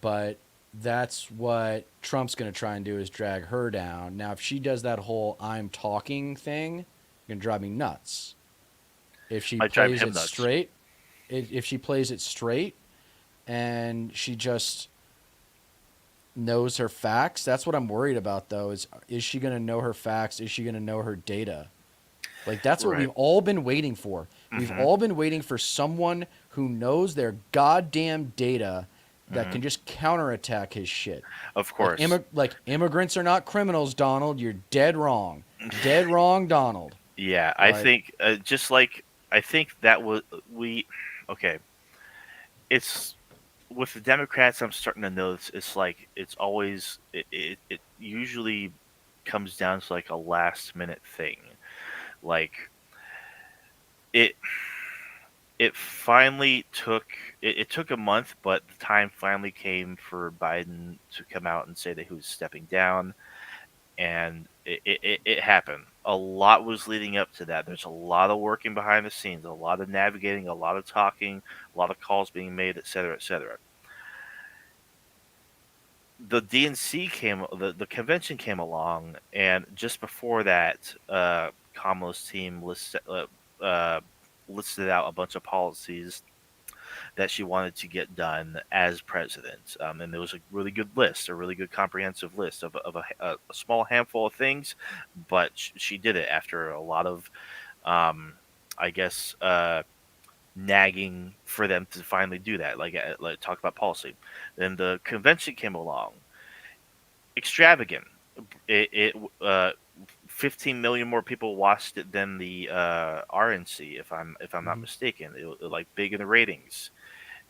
But that's what Trump's going to try and do is drag her down. Now, if she does that whole I'm talking thing, it's going to drive me nuts. If she Might drive plays him it nuts. straight, if she plays it straight and she just knows her facts, that's what I'm worried about, though, is she going to know her facts? Is she going to know her data? Like, that's what Right. we've all been waiting for. We've all been waiting for someone who knows their goddamn data that can just counterattack his shit. of course. Like immigrants are not criminals, Donald. You're dead wrong. Dead wrong, Donald. Yeah, I Like- think just like I think that was okay. It's with the Democrats. I'm starting to notice it's like it's always it usually comes down to like a last minute thing. Like it it finally took it took a month, but the time finally came for Biden to come out and say that he was stepping down, and it happened. A lot was leading up to that. There's a lot of working behind the scenes, a lot of navigating, a lot of talking, a lot of calls being made, et cetera, et cetera. The DNC the convention came along, and just before that, Kamala's team listed out a bunch of policies that she wanted to get done as president. And there was a really good list, a really good comprehensive list of a small handful of things, but she did it after a lot of, I guess, nagging for them to finally do that, like talk about policy. Then the convention came along, extravagant. It 15 million more people watched it than the RNC, if I'm not mistaken. It like big in the ratings,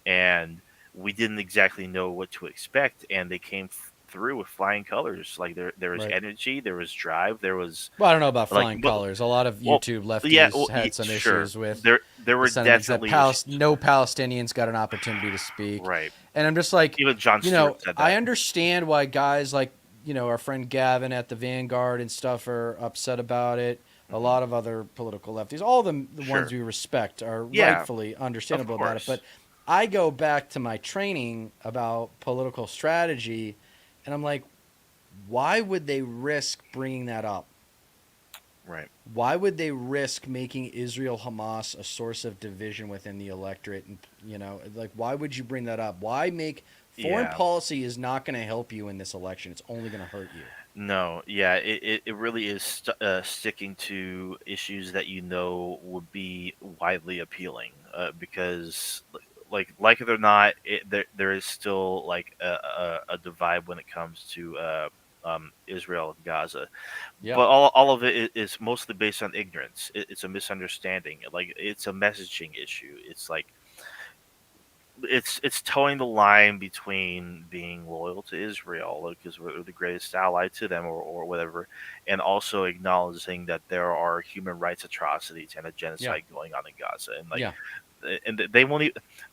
and we didn't exactly know what to expect, and they came through with flying colors. Like there was Right. energy, there was drive, there was Well, I don't know about Like, flying well- colors. A lot of well, YouTube lefties yeah, well, had some sure. issues with There the were sentiments that definitely no Palestinians got an opportunity to speak. right. And I'm just like, Even Jon you know, Stewart said that. I understand why guys like, you know, our friend Gavin at the Vanguard and stuff are upset about it. A lot of other political lefties, all the Sure. ones we respect, are Yeah, rightfully understandable about it. course. But I go back to my training about political strategy, and I'm like, why would they risk bringing that up? Right. Why would they risk making Israel Hamas a source of division within the electorate? And you know, like, why would you bring that up? Why make foreign Yeah. policy is not going to help you in this election? It's only going to hurt you. No, yeah, it really is sticking to issues that you know would be widely appealing, because like it or not, there is still like a divide when it comes to Israel and Gaza. Yeah. But all of it is mostly based on ignorance. It's a misunderstanding. Like it's a messaging issue. It's like it's towing the line between being loyal to Israel because we're the greatest ally to them, or whatever, and also acknowledging that there are human rights atrocities and a genocide going on in Gaza. And like Yeah. and they won't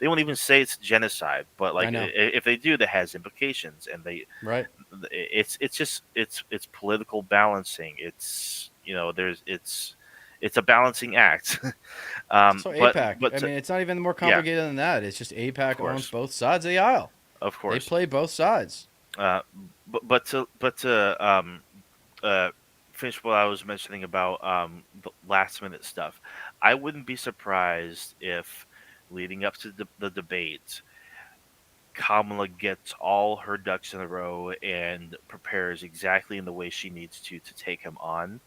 even say it's genocide, but I like know. if they do, that has implications, and Right. it's just it's political balancing. It's it's a balancing act. So But APAC. I to, mean, it's not even more yeah, complicated than that. It's just of APAC owns course, both sides of the aisle. of They course. play both sides. Uh, but to uh, finish what I was mentioning about the last minute stuff, I wouldn't be surprised if leading up to the debate, Kamala gets all her ducks in a row and prepares exactly in the way she needs to take him on.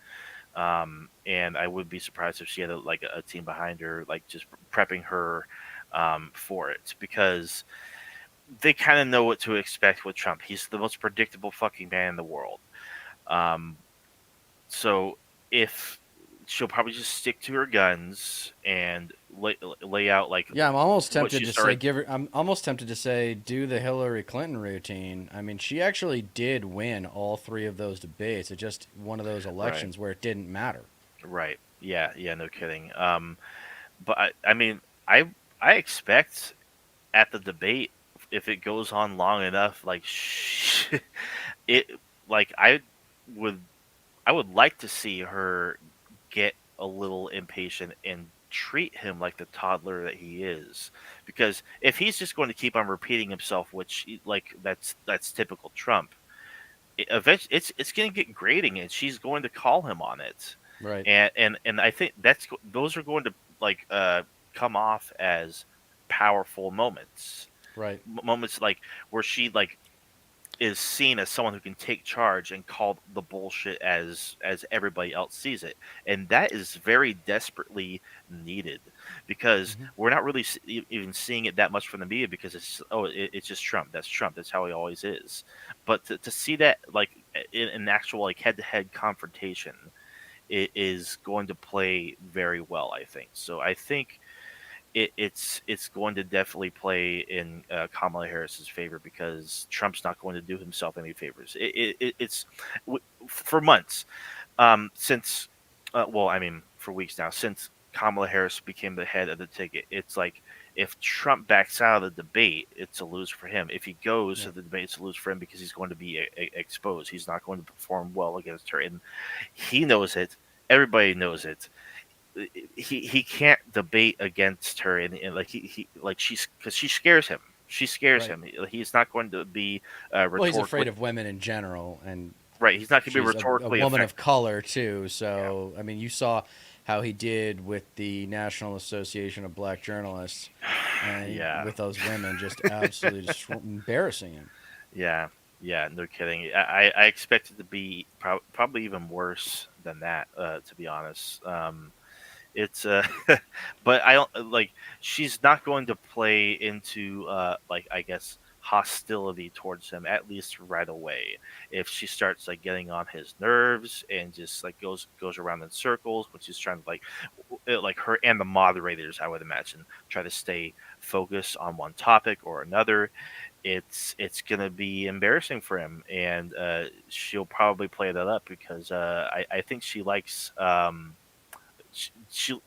And I would be surprised if she had a team behind her, like just prepping her for it, because they kind of know what to expect with Trump. He's the most predictable fucking man in the world. Um, so if she'll probably just stick to her guns and lay out like Yeah, I'm almost what tempted she to started. say I'm almost tempted to say do the Hillary Clinton routine. I mean, she actually did win all three of those debates. It's just one of those Right, elections where it didn't matter. right, yeah, yeah, no kidding. But I mean, I expect at the debate, if it goes on long enough, like it, like would I would like to see her get a little impatient and treat him like the toddler that he is. Because if he's just going to keep on repeating himself, which like that's typical Trump, eventually it's going to get grating, and she's going to call him on it. Right. And I think those are going to like come off as powerful moments, Right. moments like where she like is seen as someone who can take charge and call the bullshit as everybody else sees it, and that is very desperately needed, because Hmm. we're not really even seeing it that much from the media, because it's just Trump. That's Trump. That's how he always is. But to see that like in an actual like head to head confrontation, it is going to play very well, I think. So I think it's going to definitely play in Kamala Harris's favor, because Trump's not going to do himself any favors. It's for months since, well, I mean, for weeks now, since Kamala Harris became the head of the ticket. It's like if Trump backs out of the debate, it's a lose for him. If he goes Yeah. to the debate, it's a lose for him, because he's going to be exposed. He's not going to perform well against her, and he knows it. Everybody knows it. He can't debate against her, and like he like she's because she scares him. She scares Right. him. He's not going to be Well, he's afraid rhetorically of women in general, and right. He's not going to be she's a rhetorically woman effective. of color too. Yeah, So, I mean, you saw how he did with the National Association of Black Journalists, and yeah, with those women, just absolutely just embarrassing him. yeah, yeah. No kidding. I expect it to be probably even worse than that. To be honest, it's but I don't like she's not going to play into like I guess hostility towards him, at least right away. If she starts like getting on his nerves and just like goes around in circles when she's trying to like her and the moderators, I would imagine, try to stay focused on one topic or another, it's gonna be embarrassing for him, and she'll probably play that up, because I think she likes she'll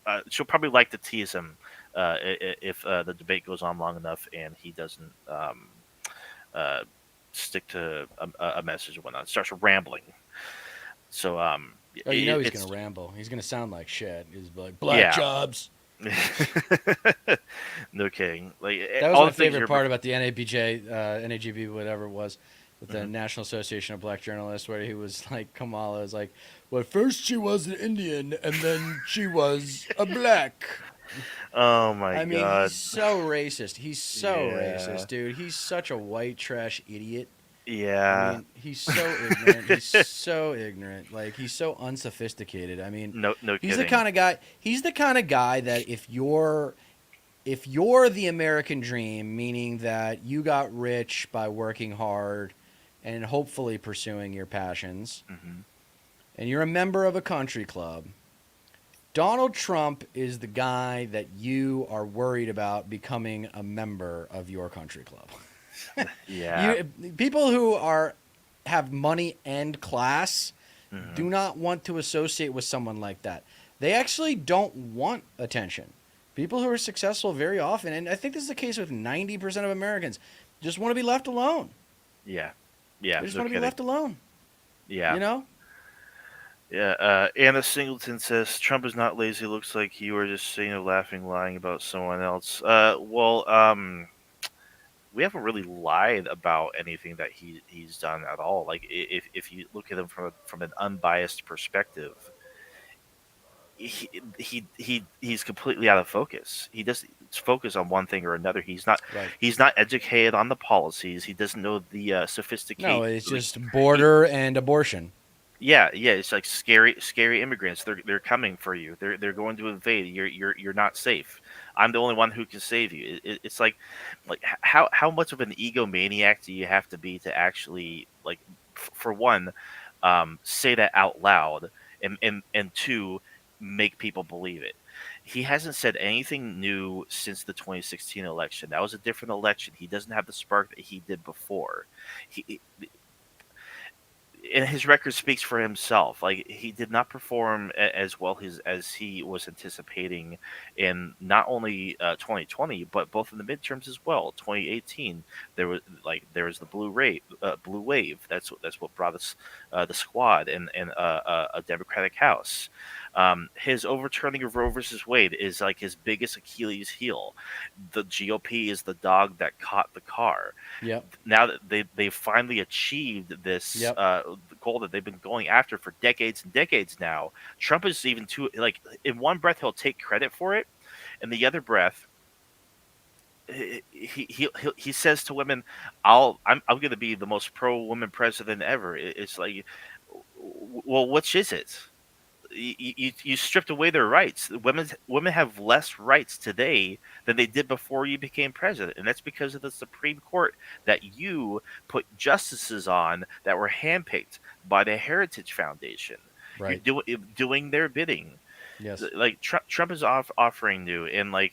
probably like to tease him if the debate goes on long enough and he doesn't uh, stick to a message or whatnot. Starts rambling. So Oh, you know he's it's gonna ramble. He's gonna sound like shit. He's like black yeah. jobs. No kidding. Like That was all my the things favorite you're part about the NABJ, NAGB, whatever it was, with the Mhm. National Association of Black Journalists, where he was like, Kamala was like, well, first she was an Indian, and then she was a black. Oh my I mean, god. he's so racist. He's so Yeah. racist, dude. He's such a white trash idiot. I Yeah. mean, he's so ignorant. He's so ignorant. Like, he's so unsophisticated. I mean, No he's the kidding. kind of guy. He's the kind of guy that if you're the American dream, meaning that you got rich by working hard and hopefully pursuing your passions, Hmm. and you're a member of a country club, Donald Trump is the guy that you are worried about becoming a member of your country club. Yeah. People who have money and class Hmm. do not want to associate with someone like that. They actually don't want attention People who are successful very often, and I think this is the case with 90% of Americans, just want to be left alone. Yeah, yeah, They just no want to be kidding. left alone. Yeah, You know? yeah. Anna Singleton says Trump is not lazy. Looks like you are just sitting there laughing, lying about someone else. We haven't really lied about anything that he's done at all. Like if you look at him from an unbiased perspective, he's completely out of focus. He doesn't focus on one thing or another. Right. He's not educated on the policies. He doesn't know the sophisticated. No, it's just border and abortion. Yeah, yeah. It's like scary immigrants. They're coming for you. They're going to invade. You're not safe. I'm the only one who can save you. It's like how much of an egomaniac do you have to be to actually like for one, say that out loud, and two, make people believe it. He hasn't said anything new since the 2016 election. That was a different election. He doesn't have the spark that he did before. He and his record speaks for himself. Like he did not perform as well as he was anticipating in not only 2020 but both in the midterms as well. 2018 there was the blue wave. That's what brought us the squad and a Democratic House. His overturning of Roe versus Wade is like his biggest Achilles heel. The GOP is the dog that caught the car. Yep. Now that they finally achieved this Yep. goal that they've been going after for decades and decades now. Trump is even too like in one breath he'll take credit for it, in the other breath he says to women, I'm going to be the most pro woman president ever. It's like, well, which is it? You stripped away their rights. Women have less rights today than they did before you became president, and that's because of the Supreme Court that you put justices on that were handpicked by the Heritage Foundation. Right. You're doing their bidding. Yes. Like Trump is offering new, and like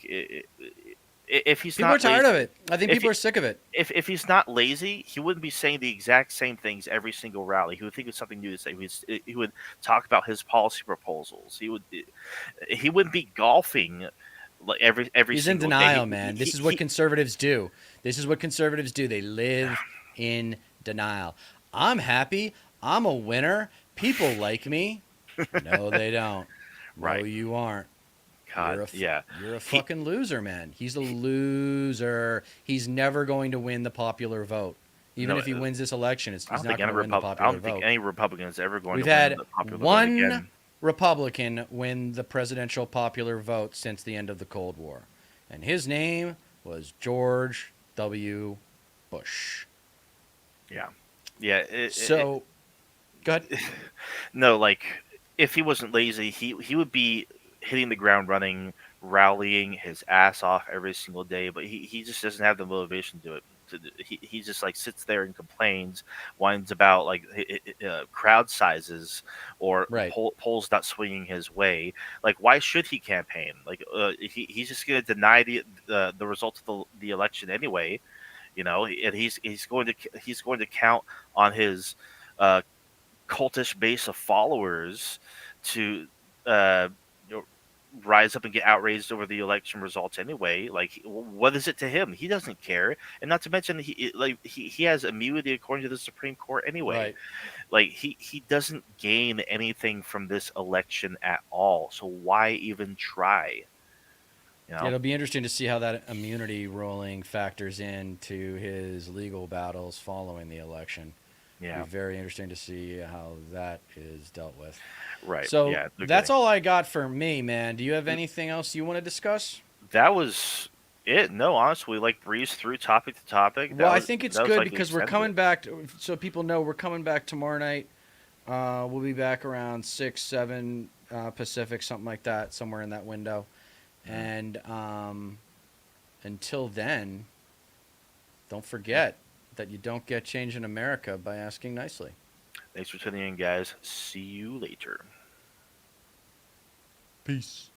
if he's People not are tired lazy, of it. I think if people he- are sick of it. if he's not lazy, he wouldn't be saying the exact same things every single rally. He would think of something new to say. He would talk about his policy proposals. He wouldn't be golfing like every. He's in single day. denial, man. This is what conservatives do. This is what conservatives do. They live in denial. I'm happy. I'm a winner. People like me. No, they don't. No, Right. you aren't. God, yeah. You're a fucking loser, man. He's a loser. He's never going to win the popular vote. Even No, if he wins this election, he's I don't not think going any to win the I popular don't vote. think any Republican is ever going We've to win had the popular vote one again. Republican win the presidential popular vote since the end of the Cold War, and his name was George W. Bush. Yeah, yeah. So, go ahead. No, like if he wasn't lazy, he would be hitting the ground running, rallying his ass off every single day. But he just doesn't have the motivation to do it. He just like sits there and complains, whines about like crowd sizes or Right. polls not swinging his way. Like why should he campaign? Like he's just going to deny the results of the election anyway. You know, and he's going to count on his cultish base of followers to you know, rise up and get outraged over the election results anyway. Like, what is it to him? He doesn't care, and not to mention he has immunity according to the Supreme Court anyway. Right. Like he doesn't gain anything from this election at all. So why even try? You know? Yeah, it'll be interesting to see how that immunity ruling factors into his legal battles following the election. Yeah. It'll be very interesting to see how that is dealt with. Right. So yeah, that's all I got for me, man. Do you have anything else you want to discuss? That was it. No, honestly, we like breezed through topic to topic. Well, I think it's good like, because we're coming back. So people know we're coming back tomorrow night. We'll be back around 6, 7 Pacific, something like that, somewhere in that window. And until then, don't forget that you don't get change in America by asking nicely. Thanks for tuning in, guys. See you later. Peace.